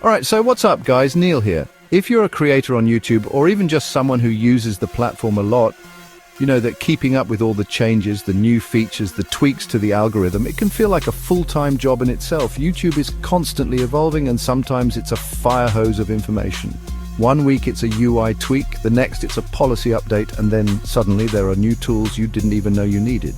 Alright, so what's up guys, Neil here. If you're a creator on YouTube or even just someone who uses the platform a lot, you know that keeping up with all the changes, the new features, the tweaks to the algorithm, it can feel like a full-time job in itself. YouTube is constantly evolving and sometimes it's a fire hose of information. One week it's a UI tweak, the next it's a policy update, and then suddenly there are new tools you didn't even know you needed.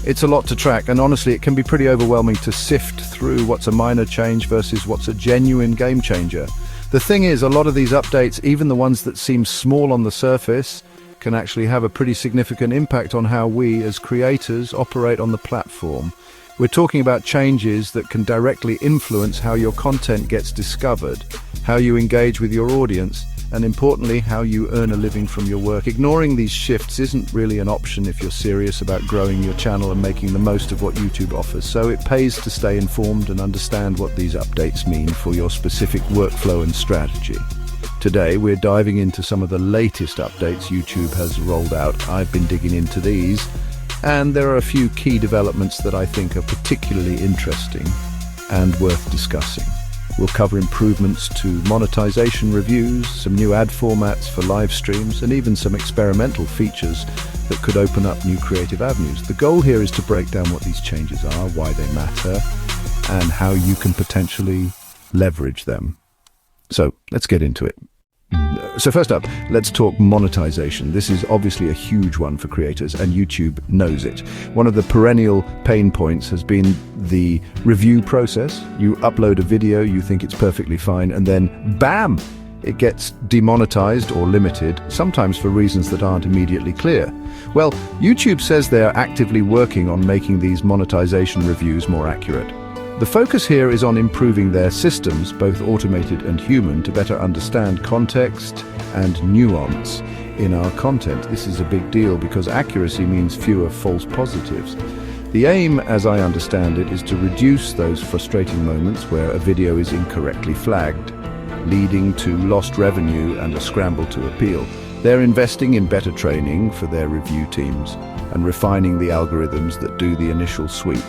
It's a lot to track, and honestly it can be pretty overwhelming to sift through what's a minor change versus what's a genuine game changer. The thing is, a lot of these updates, even the ones that seem small on the surface, can actually have a pretty significant impact on how we as creators operate on the platform. We're talking about changes that can directly influence how your content gets discovered, how you engage with your audience, and importantly, how you earn a living from your work. Ignoring these shifts isn't really an option if you're serious about growing your channel and making the most of what YouTube offers. So it pays to stay informed and understand what these updates mean for your specific workflow and strategy. Today, we're diving into some of the latest updates YouTube has rolled out. I've been digging into these, and there are a few key developments that I think are particularly interesting and worth discussing. We'll cover improvements to monetization reviews, some new ad formats for live streams, and even some experimental features that could open up new creative avenues. The goal here is to break down what these changes are, why they matter, and how you can potentially leverage them. So let's get into it. So first up, let's talk monetization. This is obviously a huge one for creators, and YouTube knows it. One of the perennial pain points has been the review process. You upload a video, you think it's perfectly fine, and then BAM! It gets demonetized or limited, sometimes for reasons that aren't immediately clear. Well, YouTube says they're actively working on making these monetization reviews more accurate. The focus here is on improving their systems, both automated and human, to better understand context and nuance in our content. This is a big deal because accuracy means fewer false positives. The aim, as I understand it, is to reduce those frustrating moments where a video is incorrectly flagged, leading to lost revenue and a scramble to appeal. They're investing in better training for their review teams and refining the algorithms that do the initial sweep.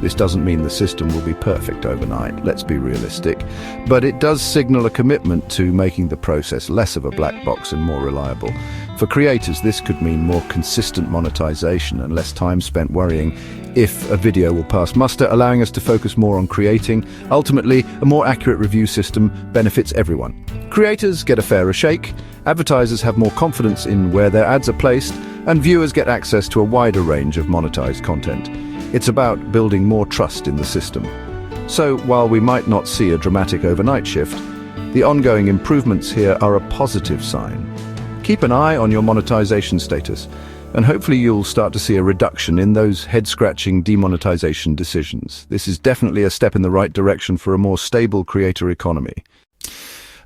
This doesn't mean the system will be perfect overnight, let's be realistic, but it does signal a commitment to making the process less of a black box and more reliable. For creators, this could mean more consistent monetization and less time spent worrying if a video will pass muster, allowing us to focus more on creating. Ultimately, a more accurate review system benefits everyone. Creators get a fairer shake, advertisers have more confidence in where their ads are placed, and viewers get access to a wider range of monetized content. It's about building more trust in the system. So while we might not see a dramatic overnight shift, the ongoing improvements here are a positive sign. Keep an eye on your monetization status, and hopefully you'll start to see a reduction in those head-scratching demonetization decisions. This is definitely a step in the right direction for a more stable creator economy.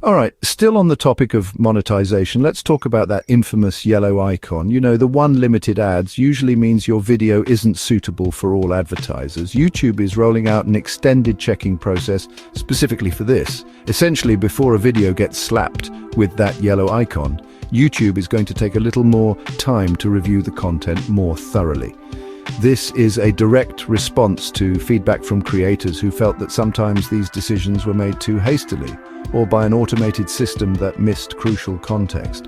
All right, still on the topic of monetization, let's talk about that infamous yellow icon. You know, the one limited ads usually means your video isn't suitable for all advertisers. YouTube is rolling out an extended checking process specifically for this. Essentially, before a video gets slapped with that yellow icon, YouTube is going to take a little more time to review the content more thoroughly. This is a direct response to feedback from creators who felt that sometimes these decisions were made too hastily or by an automated system that missed crucial context.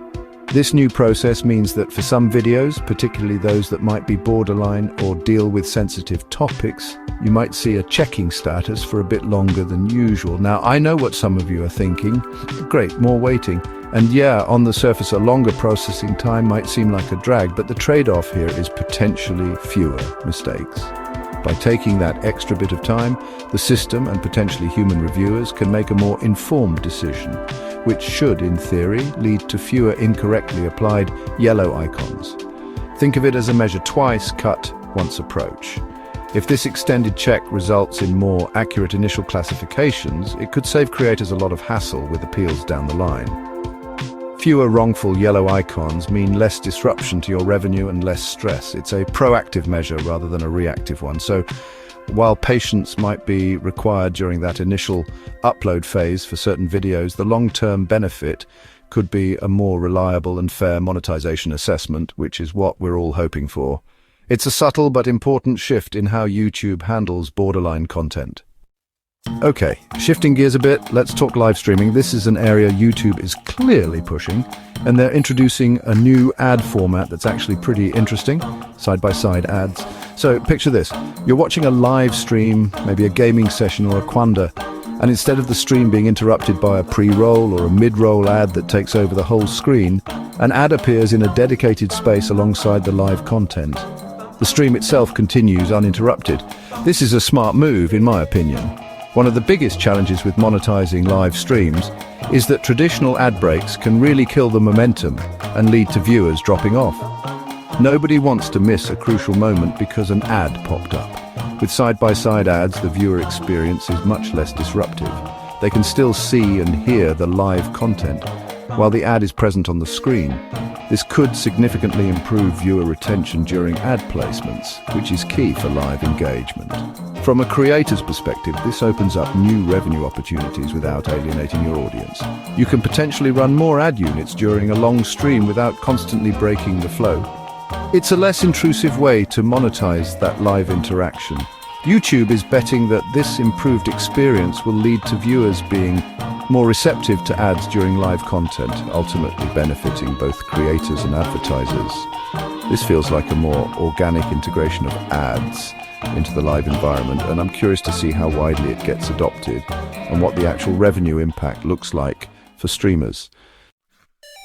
This new process means that for some videos, particularly those that might be borderline or deal with sensitive topics, you might see a checking status for a bit longer than usual. Now, I know what some of you are thinking. Great, more waiting. And yeah, on the surface, a longer processing time might seem like a drag, but the trade-off here is potentially fewer mistakes. By taking that extra bit of time, the system and potentially human reviewers can make a more informed decision, which should, in theory, lead to fewer incorrectly applied yellow icons. Think of it as a measure twice cut, once approach. If this extended check results in more accurate initial classifications, it could save creators a lot of hassle with appeals down the line. Fewer wrongful yellow icons mean less disruption to your revenue and less stress. It's a proactive measure rather than a reactive one. So while patience might be required during that initial upload phase for certain videos, the long-term benefit could be a more reliable and fair monetization assessment, which is what we're all hoping for. It's a subtle but important shift in how YouTube handles borderline content. Okay, shifting gears a bit, let's talk live streaming. This is an area YouTube is clearly pushing, and they're introducing a new ad format that's actually pretty interesting, side-by-side ads. So picture this, you're watching a live stream, maybe a gaming session or a quanda, and instead of the stream being interrupted by a pre-roll or a mid-roll ad that takes over the whole screen, an ad appears in a dedicated space alongside the live content. The stream itself continues uninterrupted. This is a smart move, in my opinion. One of the biggest challenges with monetizing live streams is that traditional ad breaks can really kill the momentum and lead to viewers dropping off. Nobody wants to miss a crucial moment because an ad popped up. With side-by-side ads, the viewer experience is much less disruptive. They can still see and hear the live content while the ad is present on the screen. This could significantly improve viewer retention during ad placements, which is key for live engagement. From a creator's perspective, this opens up new revenue opportunities without alienating your audience. You can potentially run more ad units during a long stream without constantly breaking the flow. It's a less intrusive way to monetize that live interaction. YouTube is betting that this improved experience will lead to viewers being more receptive to ads during live content, ultimately benefiting both creators and advertisers. This feels like a more organic integration of ads into the live environment, and I'm curious to see how widely it gets adopted and what the actual revenue impact looks like for streamers.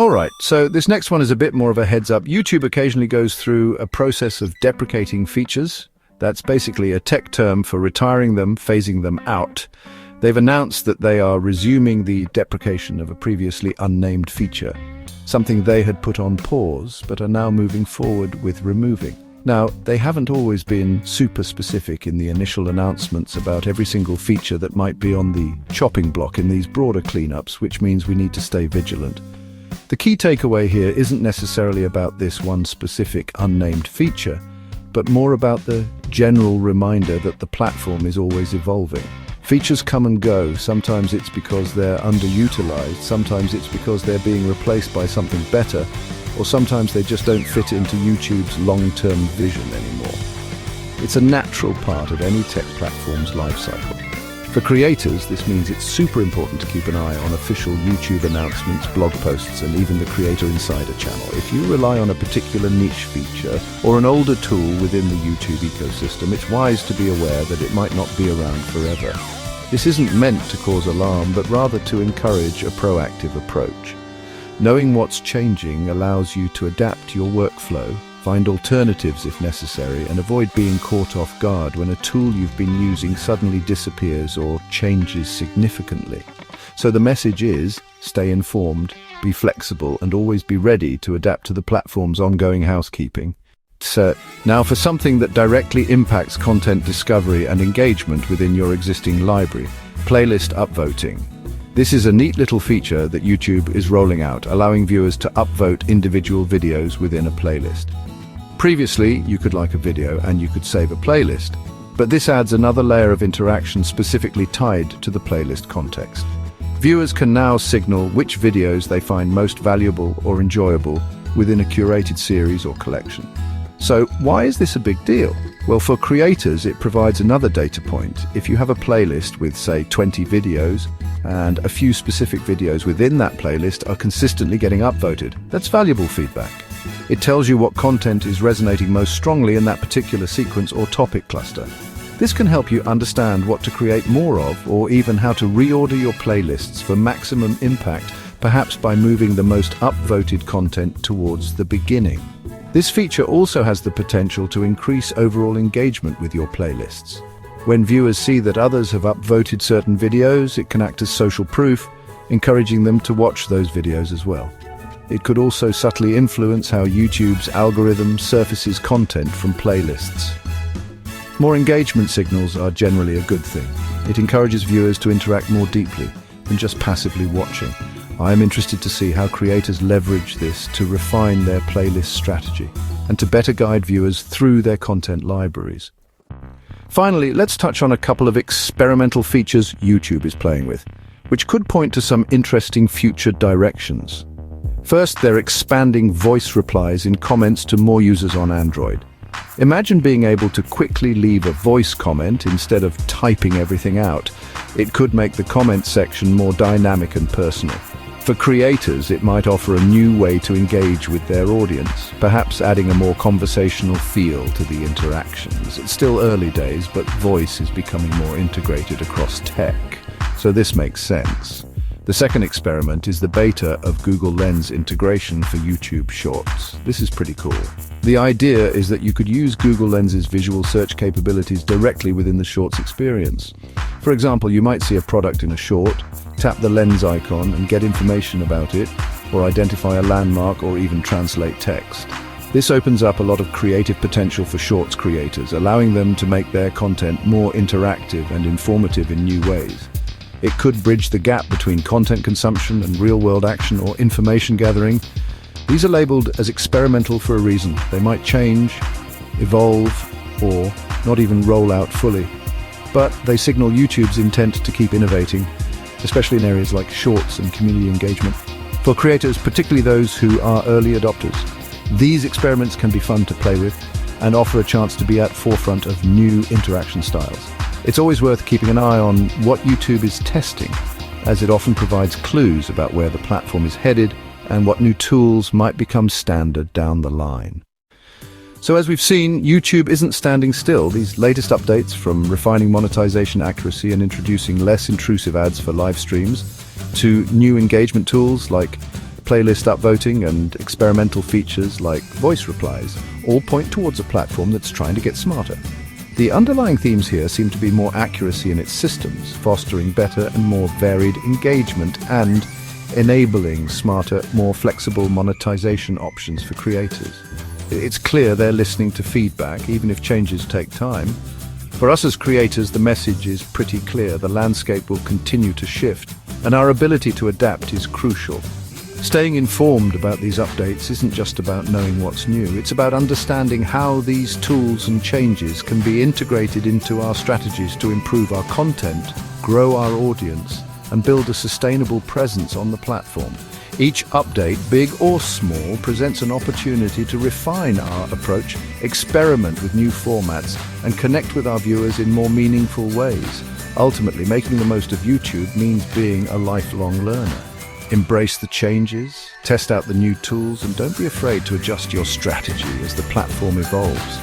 Alright, so this next one is a bit more of a heads up. YouTube occasionally goes through a process of deprecating features. That's basically a tech term for retiring them, phasing them out. They've announced that they are resuming the deprecation of a previously unnamed feature, something they had put on pause but are now moving forward with removing. Now, they haven't always been super specific in the initial announcements about every single feature that might be on the chopping block in these broader cleanups, which means we need to stay vigilant. The key takeaway here isn't necessarily about this one specific unnamed feature, but more about the general reminder that the platform is always evolving. Features come and go. Sometimes it's because they're underutilized, sometimes it's because they're being replaced by something better, or sometimes they just don't fit into YouTube's long-term vision anymore. It's a natural part of any tech platform's lifecycle. For creators, this means it's super important to keep an eye on official YouTube announcements, blog posts, and even the Creator Insider channel. If you rely on a particular niche feature or an older tool within the YouTube ecosystem, it's wise to be aware that it might not be around forever. This isn't meant to cause alarm, but rather to encourage a proactive approach. Knowing what's changing allows you to adapt your workflow, find alternatives if necessary, and avoid being caught off guard when a tool you've been using suddenly disappears or changes significantly. So the message is, stay informed, be flexible, and always be ready to adapt to the platform's ongoing housekeeping. So, now for something that directly impacts content discovery and engagement within your existing library, playlist upvoting. This is a neat little feature that YouTube is rolling out, allowing viewers to upvote individual videos within a playlist. Previously, you could like a video and you could save a playlist, but this adds another layer of interaction specifically tied to the playlist context. Viewers can now signal which videos they find most valuable or enjoyable within a curated series or collection. So why is this a big deal? Well, for creators, it provides another data point. If you have a playlist with, say, 20 videos, and a few specific videos within that playlist are consistently getting upvoted, that's valuable feedback. It tells you what content is resonating most strongly in that particular sequence or topic cluster. This can help you understand what to create more of, or even how to reorder your playlists for maximum impact, perhaps by moving the most upvoted content towards the beginning. This feature also has the potential to increase overall engagement with your playlists. When viewers see that others have upvoted certain videos, it can act as social proof, encouraging them to watch those videos as well. It could also subtly influence how YouTube's algorithm surfaces content from playlists. More engagement signals are generally a good thing. It encourages viewers to interact more deeply than just passively watching. I am interested to see how creators leverage this to refine their playlist strategy and to better guide viewers through their content libraries. Finally, let's touch on a couple of experimental features YouTube is playing with, which could point to some interesting future directions. First, they're expanding voice replies in comments to more users on Android. Imagine being able to quickly leave a voice comment instead of typing everything out. It could make the comment section more dynamic and personal. For creators, it might offer a new way to engage with their audience, perhaps adding a more conversational feel to the interactions. It's still early days, but voice is becoming more integrated across tech, so this makes sense. The second experiment is the beta of Google Lens integration for YouTube Shorts. This is pretty cool. The idea is that you could use Google Lens's visual search capabilities directly within the Shorts experience. For example, you might see a product in a short, tap the lens icon and get information about it, or identify a landmark, or even translate text. This opens up a lot of creative potential for Shorts creators, allowing them to make their content more interactive and informative in new ways. It could bridge the gap between content consumption and real-world action or information gathering. These are labeled as experimental for a reason. They might change, evolve, or not even roll out fully. But they signal YouTube's intent to keep innovating, especially in areas like Shorts and community engagement. For creators, particularly those who are early adopters, these experiments can be fun to play with and offer a chance to be at forefront of new interaction styles. It's always worth keeping an eye on what YouTube is testing, as it often provides clues about where the platform is headed and what new tools might become standard down the line. So as we've seen, YouTube isn't standing still. These latest updates, from refining monetization accuracy and introducing less intrusive ads for live streams, to new engagement tools like playlist upvoting and experimental features like voice replies, all point towards a platform that's trying to get smarter. The underlying themes here seem to be more accuracy in its systems, fostering better and more varied engagement and enabling smarter, more flexible monetization options for creators. It's clear they're listening to feedback, even if changes take time. For us as creators, the message is pretty clear. The landscape will continue to shift, and our ability to adapt is crucial. Staying informed about these updates isn't just about knowing what's new. It's about understanding how these tools and changes can be integrated into our strategies to improve our content, grow our audience, and build a sustainable presence on the platform. Each update, big or small, presents an opportunity to refine our approach, experiment with new formats, and connect with our viewers in more meaningful ways. Ultimately, making the most of YouTube means being a lifelong learner. Embrace the changes, test out the new tools, and don't be afraid to adjust your strategy as the platform evolves.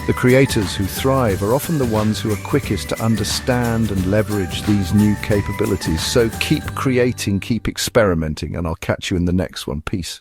The creators who thrive are often the ones who are quickest to understand and leverage these new capabilities. So keep creating, keep experimenting, and I'll catch you in the next one. Peace.